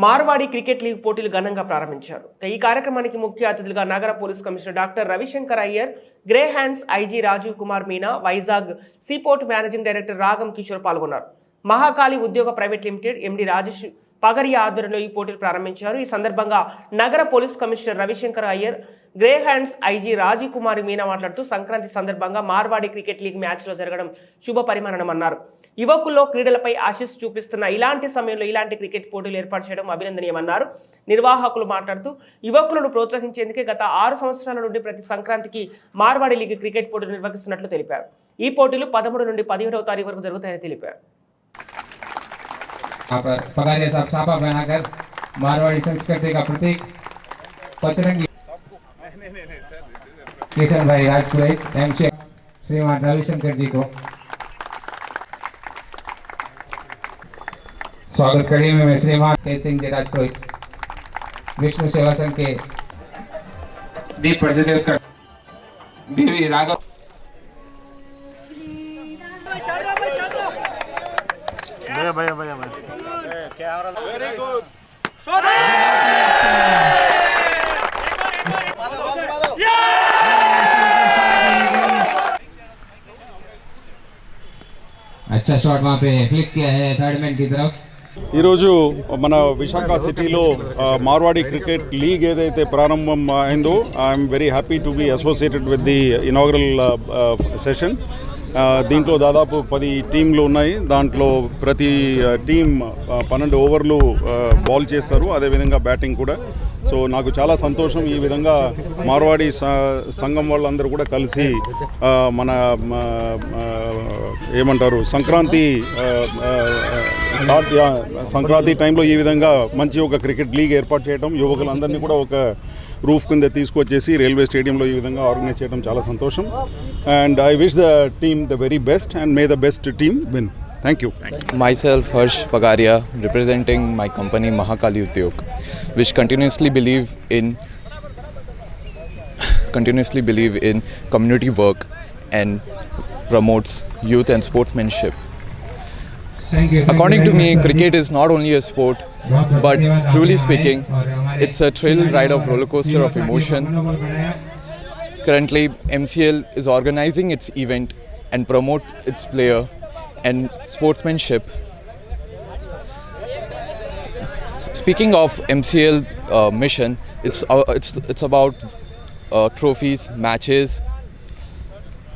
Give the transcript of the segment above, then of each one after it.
Marwadi cricket league పోటీలు ఘనంగా ప్రారంభించారు. ఈ కార్యక్రమానికి ముఖ్య అతిథులుగా నగర police commissioner doctor Ravishankar Iyer, greyhounds IG Rajeev Kumar Meena, Vizag seaport managing director Ragam Kishore పాల్గొన్నారు. Mahakali Udyog private limited MD Rajesh Pagaria ఆధ్వర్యంలో ఈ పోటీలు ప్రారంభించారు. ఈ సందర్భంగా నగర police commissioner Ravishankar Iyer, greyhounds IG Rajeev Kumar Meena మాట్లాడుతూ సంక్రాంతి సందర్భంగా మార్వాడి క్రికెట్ లీగ్ మ్యాచ్లో జరగడం శుభ పరిమాణమన్నారు. యువకుల్లో క్రీడలపై ఆశీస్సు చూపిస్తున్న ఇలాంటి సమయంలో ఇలాంటి క్రికెట్ పోటీలు ఏర్పాటు చేయడం అభినందనీయమన్నారు. నిర్వాహకులు మాట్లాడుతూ యువకులను ప్రోత్సహించేందుకే గత 6 సంవత్సరాల నుండి ప్రతి సంక్రాంతికి మార్వాడి లీగ్ క్రికెట్ పోటీలు నిర్వహిస్తున్నట్లు తెలిపారు. ఈ పోటీలు 13 నుండి 17వ తారీఖు వరకు జరుగుతాయని తెలిపారు. पगारिया साहब साफा बनाकर मारवाड़ी संस्कृति का प्रतीक पचरंगी किशन भाई राजपुरोहित एमसी श्रीमान रविशंकर जी को स्वागत करने में श्रीमान तेज सिंह जी राजपुरोहित विष्णु सेवा संघ के दीप प्रज्वलित कर बीवी राघव भैया वेरी गुड अच्छा शॉट वहाँ पे क्लिक किया है थर्ड मैन की तरफ. ఈరోజు మన విశాఖ సిటీలో మార్వాడి క్రికెట్ లీగ్ ఏదైతే ప్రారంభం అయిందో I'm very happy to be associated with the inaugural session. దీంట్లో దాదాపు 10 టీంలు ఉన్నాయి. దాంట్లో ప్రతి టీం 12 ఓవర్లు బాల్ చేస్తారు, అదేవిధంగా బ్యాటింగ్ కూడా. సో నాకు చాలా సంతోషం. ఈ విధంగా మార్వాడి సంఘం వాళ్ళందరూ కూడా కలిసి మన ఏమంటారు సంక్రాంతి టైంలో ఈ విధంగా మంచి ఒక క్రికెట్ లీగ్ ఏర్పాటు చేయడం, యువకులందరినీ కూడా ఒక రూఫ్ కింద తీసుకొచ్చేసి రైల్వే స్టేడియంలో ఈ విధంగా ఆర్గనైజ్ చేయడం చాలా సంతోషం. And I wish the team the very best and may the best team win. Thank you. Myself Harsh Pagaria, representing my company Mahakali Udyog, which continuously believe in community work and promotes youth and sportsmanship. According to me, cricket is not only a sport, but truly speaking, it's a thrill ride of roller coaster of emotion. Currently, MCL is organizing its event and promote its player and sportsmanship. Speaking of MCL mission, it's about trophies, matches,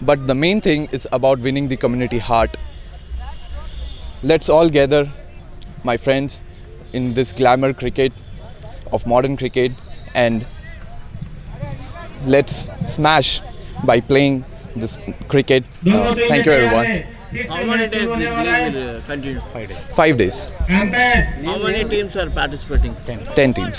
but the main thing is about winning the community heart. Let's all gather, my friends, in this glamour cricket of modern cricket, and let's smash by playing this cricket. Thank you everyone. How many days this league will continue? 5 days. How many teams are participating? 10 teams.